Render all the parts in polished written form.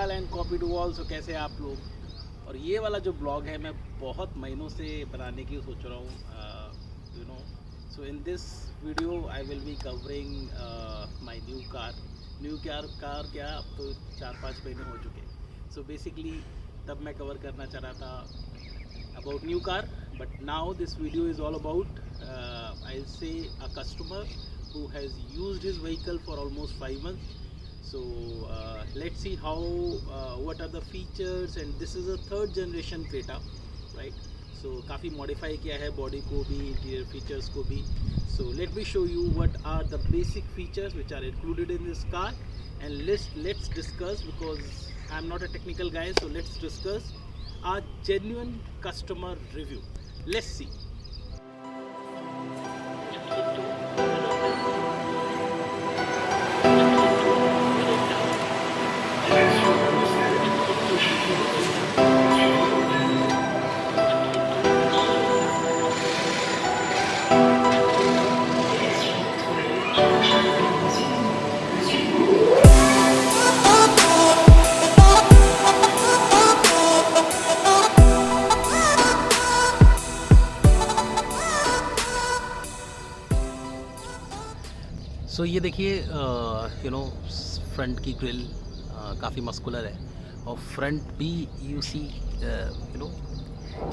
All and copy to all. So कैसे हैं आप लोग। और ये वाला जो ब्लॉग है मैं बहुत महीनों से बनाने की सोच रहा हूँ, you know. So in this video I will be covering my new car क्या, अब तो 4-5 महीने हो चुके। सो बेसिकली तब मैं कवर करना चाह रहा था about new car, but now this video is all about I say a customer who has used his vehicle for almost 5 months. So let's see how what are the features, and this is a 3rd generation Creta, right? So काफ़ी modify किया है body को भी, interior features को भी. So let me show you what are the basic features which are included in this car, and let's discuss, because I'm not a technical guy, so let's discuss a genuine customer review. Let's see. सो ये देखिए, you know, front की grill काफ़ी muscular है, और front भी you see, you know,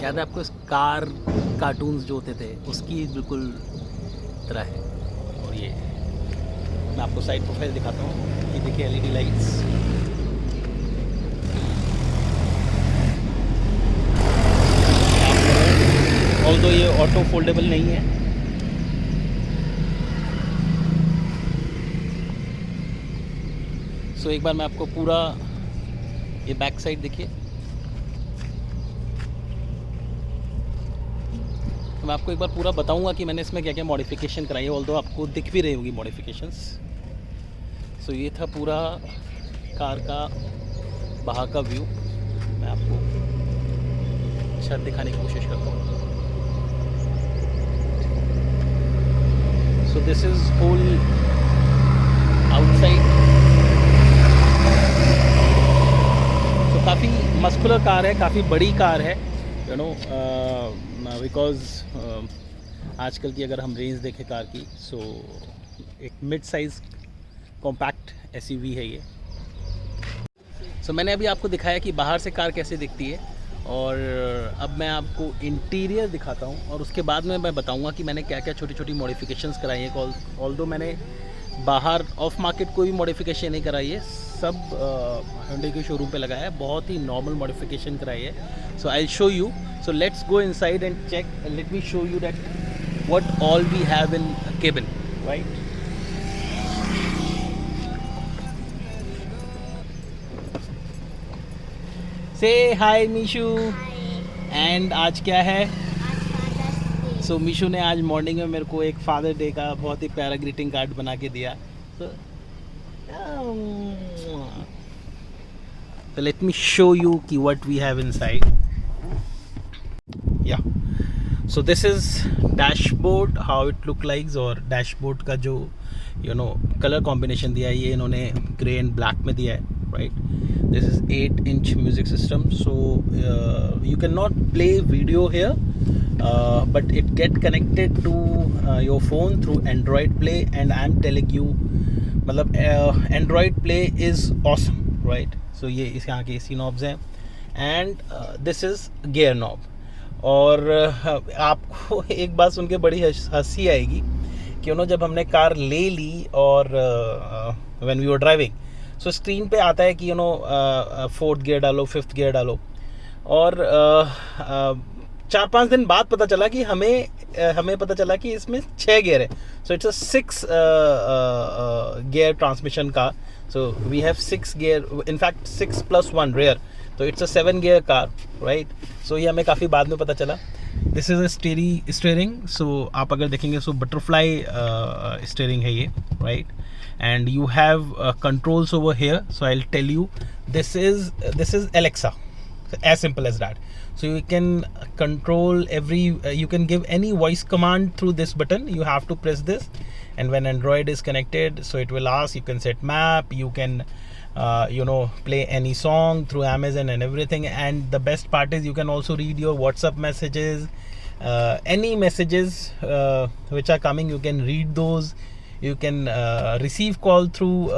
याद है आपको कार कार्टून्स जो होते थे उसकी बिल्कुल तरह है। और ये मैं आपको साइड प्रोफाइल दिखाता हूँ, ये देखिए LED लाइट्स, ऑल्दो ये ऑटो फोल्डेबल नहीं है। तो एक बार मैं आपको पूरा ये बैक साइड देखिए, तो मैं आपको एक बार पूरा बताऊंगा कि मैंने इसमें क्या क्या मॉडिफिकेशन कराई है, ऑल्दो आपको दिख भी रही होगी मॉडिफिकेशंस। सो ये था पूरा कार का बाहर का व्यू। मैं आपको छत दिखाने की कोशिश करता हूँ। So this is whole outside. काफ़ी मस्कुलर कार है, काफ़ी बड़ी कार है, यू नो, बिकॉज आजकल की अगर हम रेंज देखें कार की, सो एक मिड साइज़ कॉम्पैक्ट SUV है ये। सो मैंने अभी आपको दिखाया कि बाहर से कार कैसे दिखती है, और अब मैं आपको इंटीरियर दिखाता हूँ, और उसके बाद में मैं बताऊँगा कि मैंने क्या क्या छोटी छोटी मॉडिफिकेशंस कराई है। ऑल्दो मैंने बाहर ऑफ मार्केट कोई भी मॉडिफिकेशन नहीं कराई है, सब Hyundai के शोरूम पे लगाया है, बहुत ही नॉर्मल मॉडिफिकेशन कराई है। So I will show you. So let's go inside and check, let me show you that what all we have in cabin, right. Say hi मीशू। And आज क्या है? सो मीशू ने आज मॉर्निंग में मेरे को एक फादर डे का बहुत ही प्यारा ग्रीटिंग कार्ड बना के दिया। So let me show you ki what we have inside. Yeah. So this is dashboard, how it look like, और dashboard का जो you know color combination दिया है, ये इन्होंने grey and black में दिया है, right? This is 8-inch music system, so you cannot play video here, but it get connected to your phone through Android Play, and I'm telling you, मतलब Android Play is awesome, right? So ये इस यहाँ के AC knobs हैं, and this is gear knob। और आपको एक बात सुन के बड़ी हंसी आएगी कि उन्होंने जब हमने कार ले ली और when we were driving, so screen पे आता है कि 4th गियर डालो, 5th गियर डालो, और 4-5 दिन बाद पता चला कि हमें पता चला कि इसमें 6 गियर है। So it's a 6 gear transmission car. So we have 6 gear, in fact 6 + 1 rear, तो it's a 7 gear car, right. So ये हमें काफ़ी बाद में पता चला। This is a steering. So आप अगर देखेंगे, सो बटरफ्लाई स्टीयरिंग है ये, right. And you have controls over here. So I will tell you, this is Alexa, So as simple as that. So you can control you can give any voice command through this button. You have to press this, and when Android is connected, so it will ask. You can set map, you can play any song through Amazon and everything. And the best part is you can also read your WhatsApp messages, any messages which are coming, you can read those. You can receive call through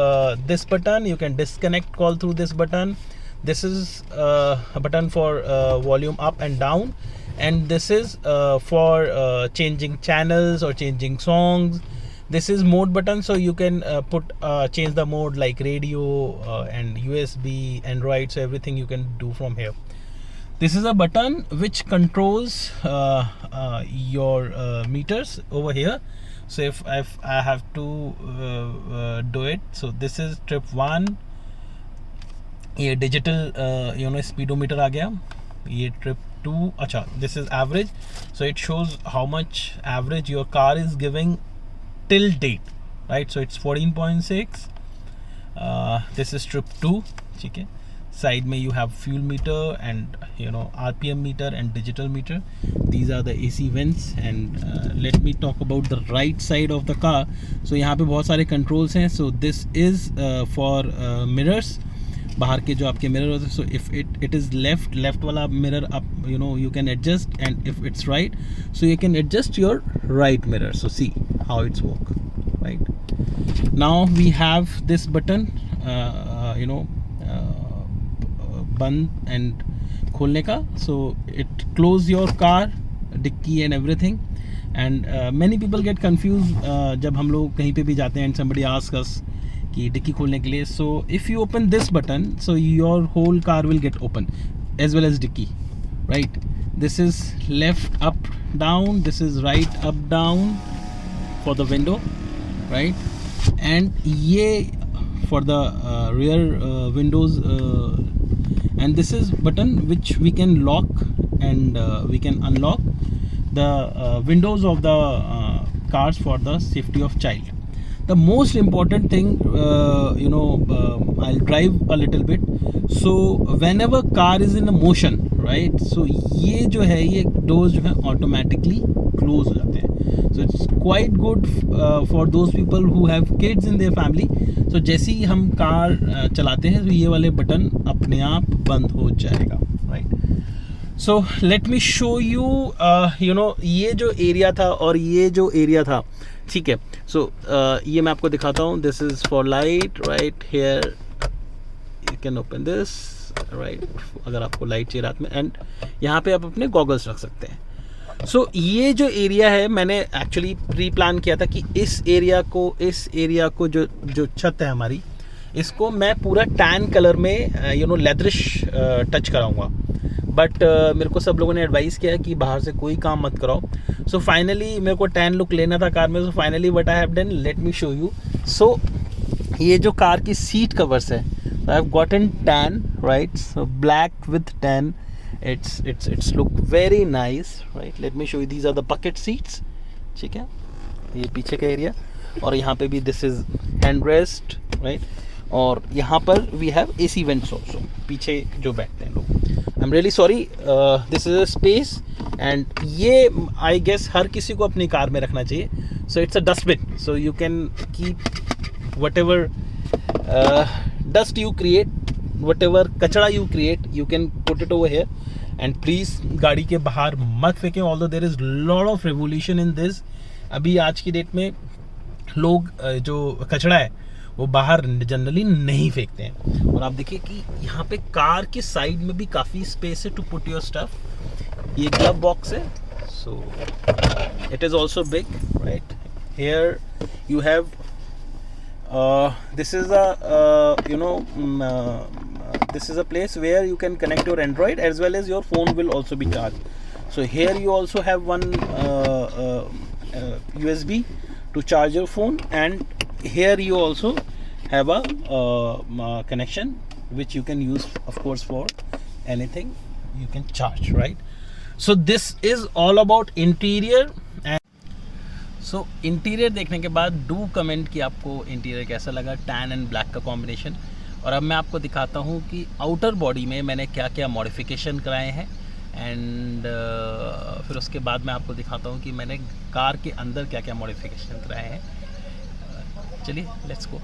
this button. You can disconnect call through this button. This is a button for volume up and down, and this is for changing channels or changing songs. This is mode button, so you can change the mode like radio and USB, Android, so everything you can do from here. This is a button which controls your meters over here. So if I have to do it, so this is trip 1. ये digital speedometer आ गया. ये trip 2. अच्छा, this is average, so it shows how much average your car is giving till date, right? So it's 14.6. This is trip 2. ठीक है. Side में you have fuel meter and RPM meter and digital meter. These are the AC vents. And let me talk about the right side of the car. So यहाँ पे बहुत सारे controls हैं. So this is for mirrors. बाहर के जो आपके mirror होते हैं. So if it is left वाला mirror up, you can adjust, and if it's right, so you can adjust your right mirror. So see how it's work, right? Now we have this button, बंद and खोलने का. So it close your car, dicky and everything. And many people get confused जब हम लोग कहीं पे भी जाते हैं and somebody asks us कि डिक्की खोलने के लिए. So if you open this button, so your whole car will get open as well as dicky, right? This is left up down, this is right up down for the window, right? And ये for the rear windows, and this is button which we can lock and we can unlock the windows of the cars for the safety of child. The most important thing, I'll drive a little bit. So whenever car is in a motion, right? So ये जो है ये doors जो है automatically close हो जाते हैं. So it's quite good for those people who have kids in their family. So जैसे ही हम कार चलाते हैं तो ये वाले बटन अपने आप बंद हो जाएगा, right? So let me show you, ये जो एरिया था और ये जो एरिया था, ठीक है. सो ये मैं आपको दिखाता हूँ. This is for light, right here you can open this, right, अगर आपको लाइट चाहिए रात में. एंड यहाँ पे आप अपने गॉगल्स रख सकते हैं. सो ये जो एरिया है, मैंने एक्चुअली प्री प्लान किया था कि इस एरिया को जो छत है हमारी, इसको मैं पूरा टैन कलर में लेदरिश टच कराऊंगा. बट मेरे को सब लोगों ने एडवाइस किया कि बाहर से कोई काम मत कराओ. सो फाइनली मेरे को टैन लुक लेना था कार में. So finally what I have done, let me show you. So ये जो कार की सीट कवर्स है, I have gotten tan, right? So black with tan. It's look very nice, right? Let me show you. These are the bucket seats, ठीक है. ये पीछे का area, और यहाँ पे भी this is hand rest, right? और यहाँ पर we have AC vents also, पीछे जो बैठते हैं लोग. I'm really sorry, this is a space, and ये I guess हर किसी को अपनी कार में रखना चाहिए. So it's a dustbin, so you can keep whatever dust you create, whatever कचरा you create, you can put it over here. And please गाड़ी के बाहर मत फेंकें. although there is lot of revolution in this. अभी आज की date में लोग जो कचरा है वो बाहर जनरली नहीं फेंकते हैं. और आप देखिए कि यहाँ पे कार की साइड में भी काफ़ी स्पेस है टू पुट योर स्टफ. ये ग्लव बॉक्स है, so it is also big, right? Here you have this is a place where you can connect your Android as well as your phone will also be charged. So here you also have one USB to charge your phone, and here you also have a connection which you can use, of course, for anything you can charge, right? So this is all about interior. So interior देखने के बाद do comment कि आपको interior कैसा लगा, tan and black का combination. और अब मैं आपको दिखाता हूँ कि आउटर बॉडी में मैंने क्या क्या मॉडिफिकेशन कराए हैं एंड फिर उसके बाद मैं आपको दिखाता हूँ कि मैंने कार के अंदर क्या क्या मॉडिफिकेशन कराए हैं। चलिए लेट्स गो।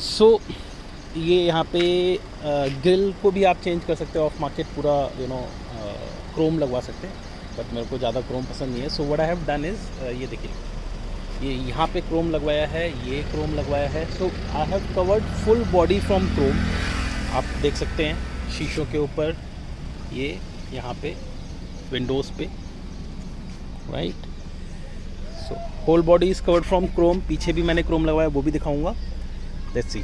सो ये यहाँ पे ग्रिल को भी आप चेंज कर सकते हो, ऑफ मार्केट पूरा क्रोम लगवा सकते हैं, बट मेरे को ज़्यादा क्रोम पसंद नहीं है। So what I have done is ये देखिए, ये यहाँ पे क्रोम लगवाया है, ये क्रोम लगवाया है। So I have covered full body from chrome. आप देख सकते हैं शीशों के ऊपर, ये यहाँ पे विंडोज़ पे, right. So whole body is covered from chrome. पीछे भी मैंने क्रोम लगवाया, वो भी दिखाऊंगा। लेट्स सी,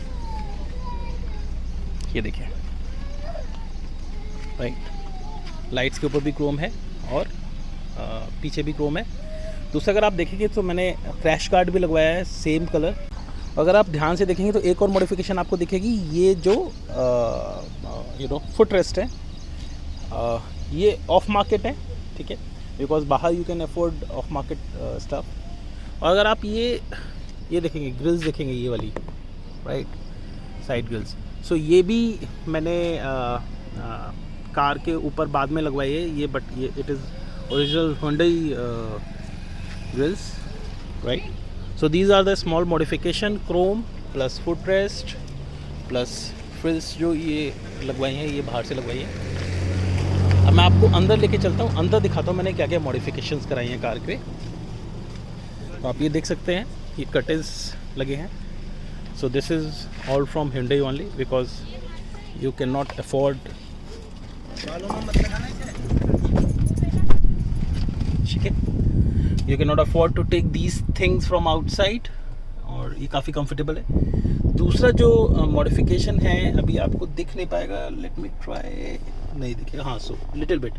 ये देखिए, राइट। लाइट्स के ऊपर भी क्रोम है और पीछे भी क्रोम है। दूसरा अगर आप देखेंगे तो मैंने क्रैश गार्ड भी लगवाया है, सेम कलर। अगर आप ध्यान से देखेंगे तो एक और मॉडिफिकेशन आपको दिखेगी, ये जो फुट रेस्ट है, ये ऑफ मार्केट है, ठीक है, बिकॉज बाहर you can afford of market stuff. और अगर आप ये देखेंगे, ग्रिल्स देखेंगे, ये वाली, राइट, साइड ग्रिल्स। सो ये भी मैंने कार के ऊपर बाद में लगवाई है ये, बट ये it is original Hyundai grills, right? So these are the small modification, chrome plus footrest plus frills जो ये लगवाई हैं, ये बाहर से लगवाई है। अब मैं आपको अंदर लेके चलता हूँ, अंदर दिखाता हूँ मैंने क्या क्या मॉडिफिकेशंस कराई हैं कार पे। तो आप ये देख सकते हैं, ये कर्टेंस लगे हैं। So this is all from Hyundai only because you cannot afford, ठीक है, you cannot afford to take these things from outside, और ये काफ़ी कंफर्टेबल है। दूसरा जो मॉडिफिकेशन है, अभी आपको दिख नहीं पाएगा, लेट मी ट्राई, नहीं दिखेगा, हाँ, सो लिटिल बिट।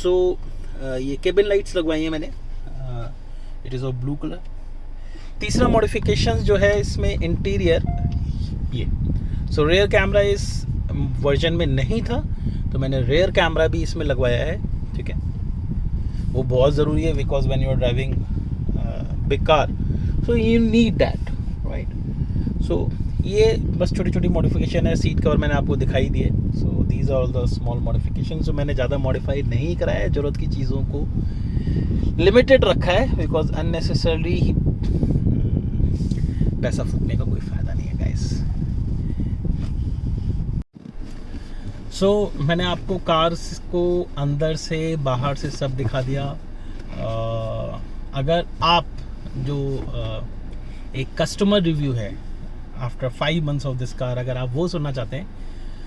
सो ये केबिन लाइट्स लगवाई हैं मैंने, it is of blue colour. तीसरा मॉडिफिकेशन जो है इसमें इंटीरियर, ये सो रेयर कैमरा इस वर्जन में नहीं था, तो मैंने रेयर कैमरा भी इसमें लगवाया है, ठीक है। वो बहुत ज़रूरी है because when you are driving big car, so you need that, right. So ये बस छोटी छोटी मॉडिफिकेशन है। सीट कवर मैंने आपको दिखाई दिए। So these are all the small modification. So मैंने ज़्यादा मॉडिफाई नहीं कराया है, ज़रूरत की चीज़ों को लिमिटेड रखा है, बिकॉज अननेसेसरली पैसा फूकने का कोई फ़ायदा नहीं है गाइस। सो मैंने आपको कार्स को अंदर से बाहर से सब दिखा दिया। अगर आप जो एक कस्टमर रिव्यू है after 5 months of this car, अगर आप वो सुनना चाहते हैं,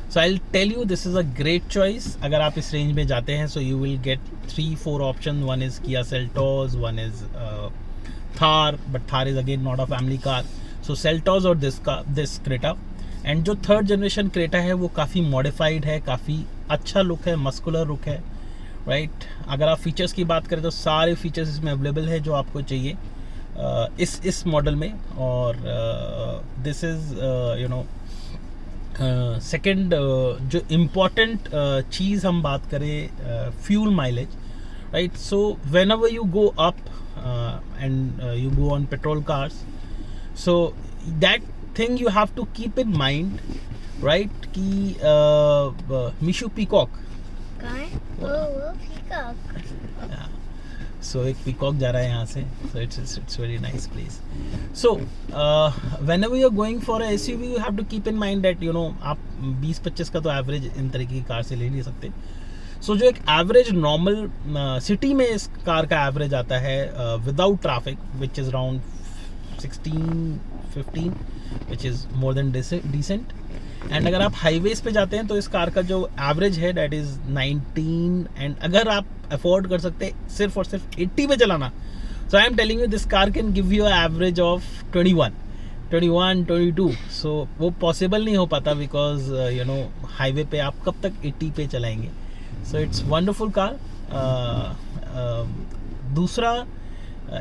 so I will tell you this is a great choice. अगर आप इस रेंज में जाते हैं, so you will get 3-4 option. One is Kia Seltos, one is Thar, but Thar is again not a family car. So Seltos और this Creta, and जो third generation Creta है वो काफ़ी मॉडिफाइड है, काफ़ी अच्छा लुक है, मस्कुलर लुक है, राइट। अगर आप फीचर्स की बात करें तो सारे फीचर्स इसमें अवेलेबल है जो आपको चाहिए इस मॉडल में। और दिस इज़ सेकंड जो इम्पॉर्टेंट चीज़ हम बात करें, fuel mileage, right. So when ever you go up and you go on petrol cars, so that thing you have to keep in mind, right, कि मिशू पीकॉक, वो peacock, सो एक peacock जा रहा है यहाँ से, so it's very nice place. So whenever you're going for a SUV, you have to keep in mind that आप 20-25 का तो एवरेज इन तरीके की कार से ले नहीं सकते। सो जो एक एवरेज नॉर्मल सिटी में इस कार का एवरेज आता है without traffic, which is around 16-15, which is more than decent. And अगर आप हाईवेज पे जाते हैं तो इस कार का जो एवरेज है दैट इज़ 19। एंड अगर आप अफोर्ड कर सकते हैं सिर्फ और सिर्फ 80 पे चलाना, so I am telling you this car can give you average of 21-22। So वो पॉसिबल नहीं हो पाता बिकॉज हाईवे पे आप कब तक 80 पे चलाएंगे। So it's wonderful car. दूसरा,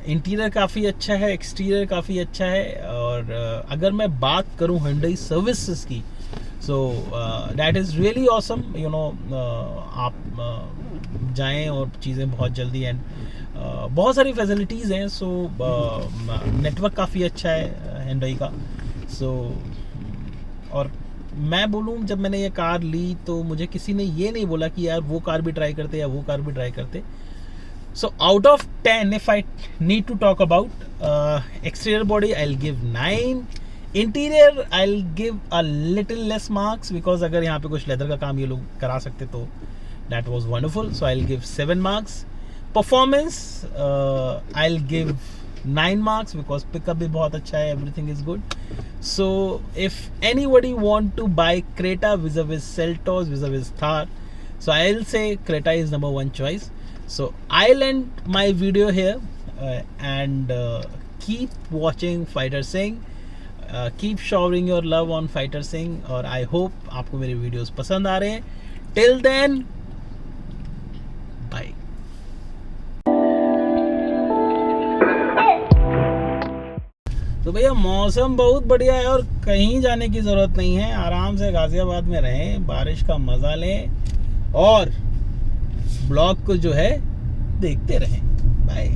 इंटीरियर काफ़ी अच्छा है, एक्सटीरियर काफ़ी अच्छा है। और अगर मैं बात करूं Hyundai सर्विसेज की, so that is really awesome. आप जाएं और चीज़ें बहुत जल्दी, एंड बहुत सारी फैसिलिटीज़ हैं। सो नेटवर्क काफ़ी अच्छा है Hyundai का, सो और मैं बोलूँ, जब मैंने ये कार ली तो मुझे किसी ने ये नहीं बोला कि यार वो कार भी ट्राई करते या वो कार भी ट्राई करते. So out of 10, if I need to talk about exterior body, I'll give 9. Interior, I'll give a little less marks because अगर यहाँ पे कुछ लेदर का काम ये लोग करा सकते तो that was wonderful. So I'll give 7 marks. Performance, I'll give 9 marks because pickup भी बहुत अच्छा है, everything is good. So if anybody want to buy Creta vis-a-vis Seltos, vis-a-vis Thar, so I'll say Creta is number 1 choice. So I'll end my video here and keep watching Fighter Singh. Keep showering your love on Fighter Singh और I hope आपको मेरे videos पसंद आ रहे हैं. Till then, bye. तो भैया मौसम बहुत बढ़िया है और कहीं जाने की ज़रूरत नहीं है. आराम से गाज़ियाबाद में रहें, बारिश का मज़ा लें और ब्लॉग को जो है देखते रहें. बाय.